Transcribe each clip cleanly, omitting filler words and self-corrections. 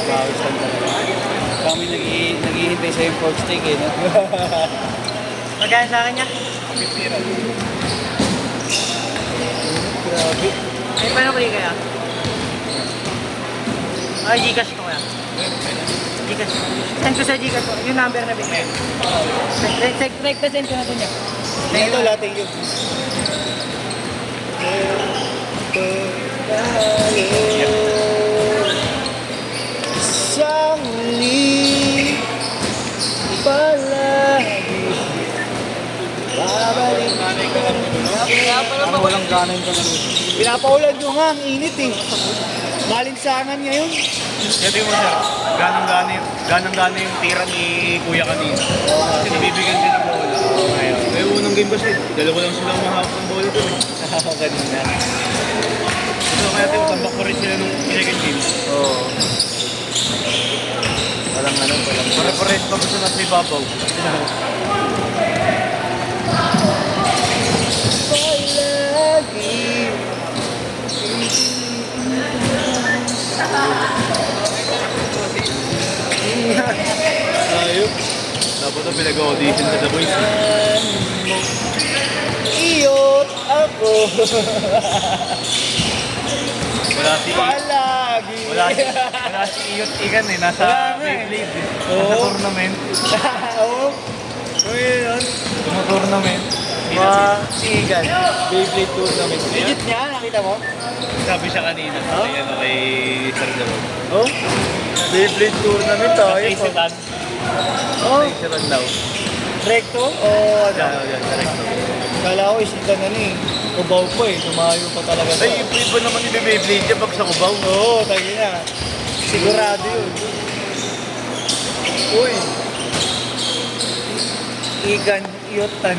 Pawis lang talaga. Kami naghihintay sa yung pork steak eh, no? Magkano sa akin niya? 50 rin. Grabe. Ay, paano ko kaya? Ay, Gcash ko kaya. Gcash. Send ko sa Gcash ko. Yung number na bigay. Send ko na ito niya. Ito lahat, thank you. Isang muli palagi babalik ka. Parang walang gana yung tanong. Pinapaulan nyo nga, ang init eh. Malinsangan ngayon. Sabi mo sir, ganang-gana yung tira ni Kuya kanina. Kasi nabibigyan din ng bola. May unang game kasi, dalawa lang sila mahawak ng bola doon. Kanina. So kaya tambak pa rin sila nung second game. Oo. Walang ano, walang Pare-pares pa gusto natin may babaw. palagi. Ayop. Dapat na pinag-audition sa The Voice. Iyot ako. Wala si Palagi. wala si Iyot Igan eh. Nasa Wala nga eh. Beyblade eh. Oo. Nasa tournament. Oo. So yun. Tournament. Sigan. Beyblade tournament. Legit niya, nakita mo? Sabi siya kanina. Oh? Ayan o kay Sir Dalog. Oh? Beyblade tournament tayo. Kay Sitan. Oh? Kay Sitan daw. Recto? O ano? Yan, correct. Kala ko isigan na ni. Kubaw pa eh. Tumayo pa talaga. Ay, iba naman ni Beyblade niya pag sa kubaw. Oo, tayo na. Sigurado yun. Uy. Igan, iyotan.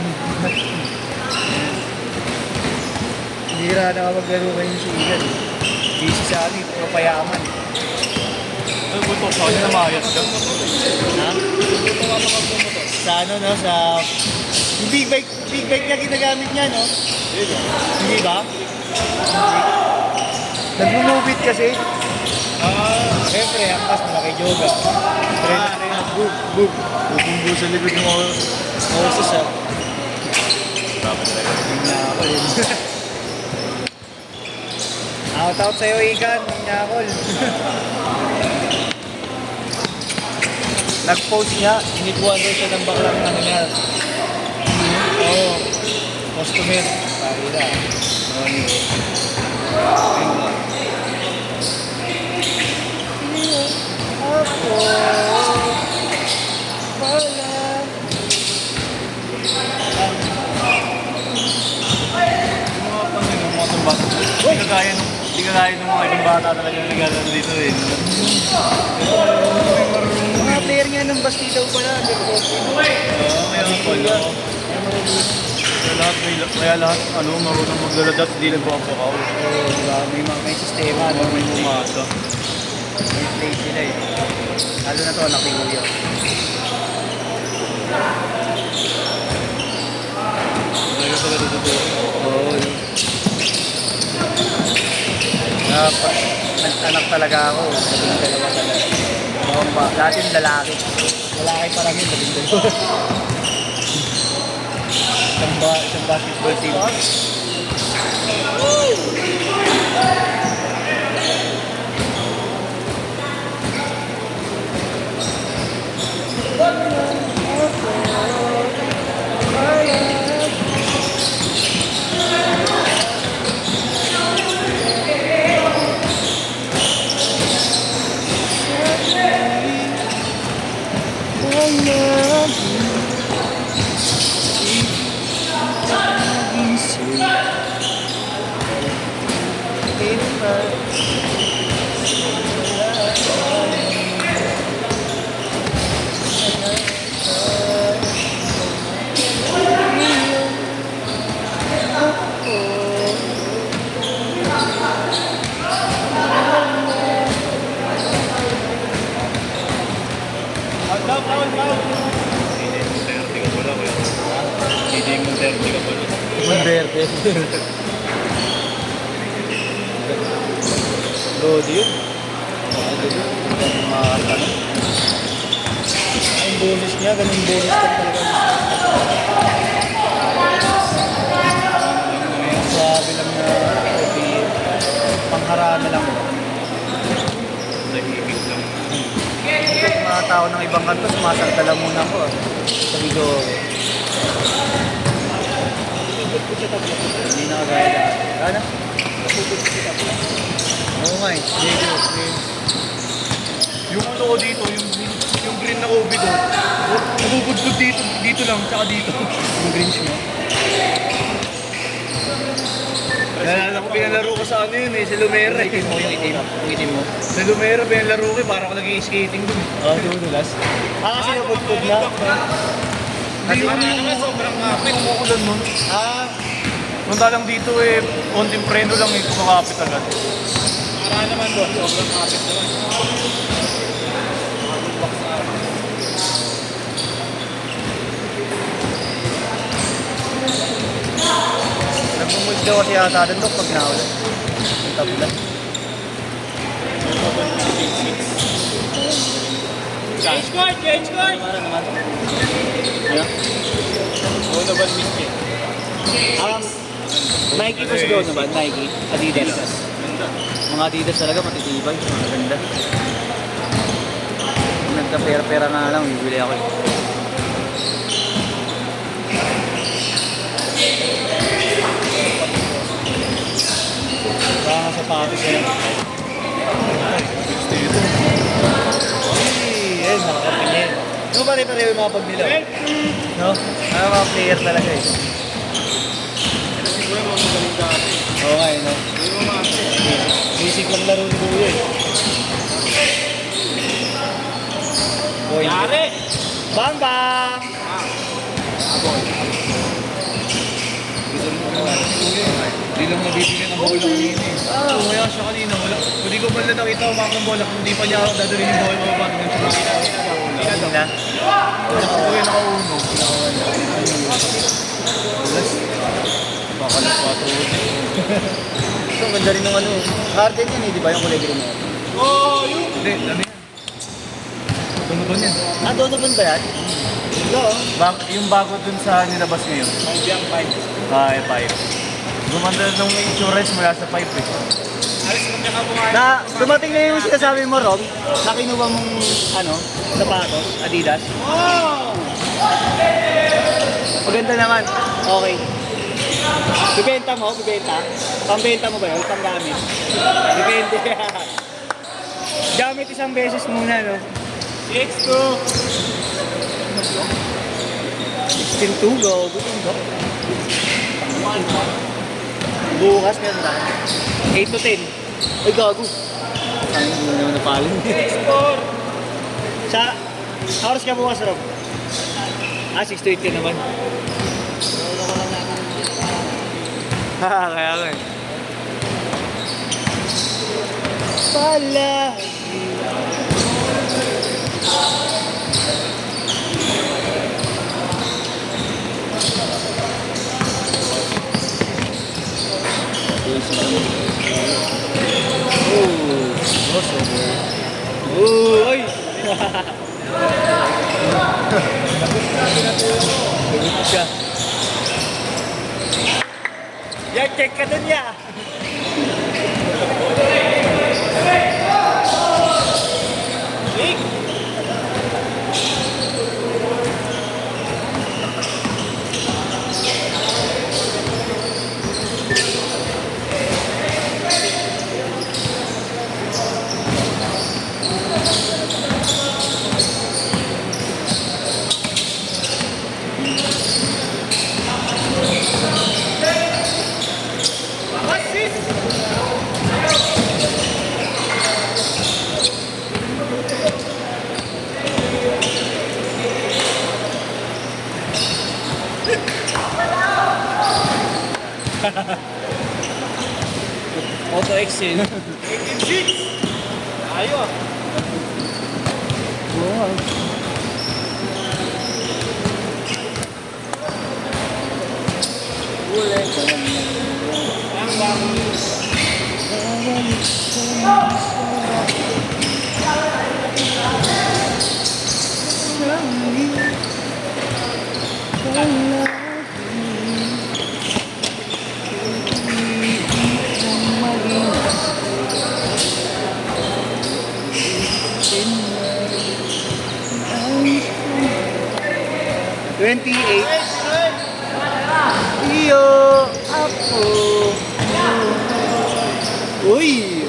Hira na maglaro kayo si Igan. Busy sa amin, puro payaman. Ay, buto sa kanya na mayat ka. Ha? Sa ano, no? Sa... Yung big bike niya ginagamit niya, no? Hindi ba? Nag-move kasi. Siyempre, ang pas malaki yoga. Boop. Bubunggo sa likod ng mga... Moses, ah. Grabe talaga. Nyakol yun. Out sa'yo, Igan. Nyakol. Nag-post niya, inikuhan daw siya ng baklang ano niya. Oo. Customer. Pahira. Ako pala. Hindi kagaya ng mga ibang bata talaga na naglalaro dito eh. Mga player nga ng Bastida pala. Kaya pala. Kaya lahat, marunong maglaladat, di lang po ako ako. May sistema, no? May umasa. May play sila eh. Lalo na to, anak ni Kuya. Talaga pala dito. Oo. Pag nag-anak talaga ako, naging dalawa talaga. Dati yung lalaki. Lalaki pa lang yun, naging dalawa. Isang basketball team. Monterde. Lodi yun. yung boses niya, ganun boses ka talaga. Sabi lang na okay, pangharana lang. Tahimik lang. Yung mga tao ng ibang kanto, sumasagdala muna ako. Sabi ko, hindi na kagaya dati. Ano? Oo nga eh. Yung ano ko dito, yung green na OB ko, nabubudbud dito lang, tsaka dito. Yung green mo. Nalala ko, pinalaro ko sa ano yun eh, sa Lumera eh. Yung itim mo. Sa Lumera, pinalaro ko eh, parang ako nag-i-skating dun. Oo, dudulas. Kasi napudpud na. Hindi ko naman sobrang kapit. Umuulan mo. Punta lang dito eh, konting preno lang eh, kumakapit agad. Para naman doon, sobrang kapit naman. Nagmumulis daw kasi yata doon Dok, pag naulan. Ang tabla. Change court! Change court! Para naman. Ano? Oo naman, Miski. Nike pa siguro naman, Nike, Adidas. Mga Adidas talaga matitibay, maganda. Kung nagka-pera-pera nga lang, bibili ako eh. Baka sapatos na lang. Ay, nakakapingin. Ano pare-pareho yung mga pag nila? No? Mga player talaga eh. Siguro mga magaling dati. Oo nga eh, no? Hindi mo makasi. Basic lang laro ni Kuya eh. Boy. Yari! Bang bang! Hindi lang nabibigyan ng bola kanina eh. Oo, kaya siya kanina. Hindi ko pala nakita umakang ng bola kung hindi pa niya dadalhin yung bola mababa ng sa mga Tingnan na. Kuya nakauno. Baka nagpatuloy. Ito, ang ganda rin ng ano. Harden yan eh, di ba? Yung kulay green na yan. Hindi, ano yan? Ano ba yan? Donovan ba yan? Oo. Yung bago dun sa nilabas ngayon. Ang 5. Ay, 5. Gumanda nung insurance mula sa 5 eh. Alis mo ka mukha. Na, dumating na yung sinasabi mo, Rob, na kinuha mong, ano, sapatos, Adidas. Oh! Maganda naman. Okay. Bibenta mo? Bibenta? Pambenta mo ba yun? Panggamit? Depende. Gamit isang beses muna, no? 6-2. 16-2, go. Bukas meron tayo. 8 to 10. Ay, gago. Saan mo naman napalin? 6-4. Sa oras ka bukas, Rob? 6 to 8 ka naman. Kaya nga eh. Pala. Uy! Gawin siya. Yan, check ka dun ya! Auto Excel. 18-6. Tayo ah. Oo. Ang bago. Iyo, ako. Uy!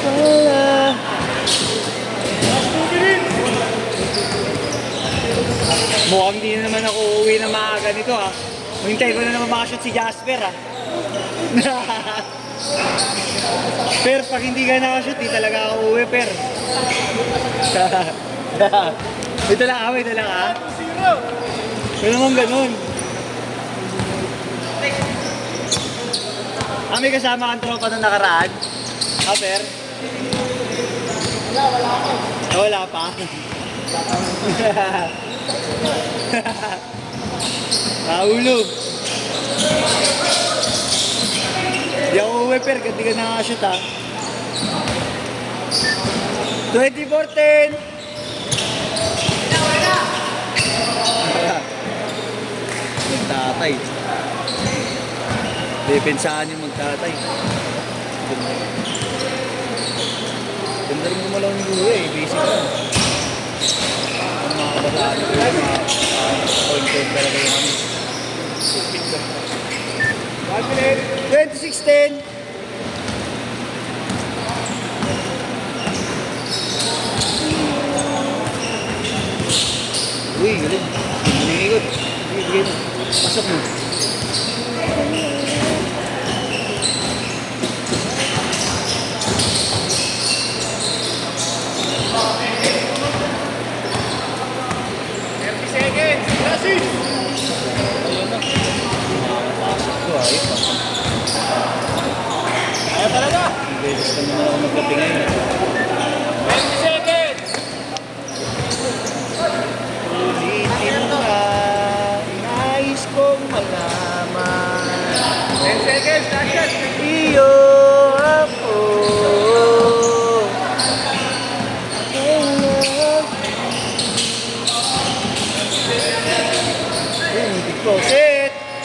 Wala. Mukhang di na naman ako uuwi na maaga nito ha. Hintay ko na naman makashoot si Jasper ha. Per, pag hindi ka nakashoot, di talaga ako uuwi, Per. Ito lang ha, ito lang ha. Ito naman ganun. May kasama kang tropa na nakaraan? Ha, Per? Wala pa. Naulo. Di ako uwi, Per, kasi ka nakashoot ha. 2014! Magtatay. Depensahan yung magtatay. Ganda rin gumalaw ng gulo eh, basic lang. Ang mga kabataan ko yung mga point-point talaga yung ano. 2016! Uy, galing. Hinihikot. Bigay mo. Pasok mo. Kaya talaga! Ang beses ka naman ako magkape ngayon.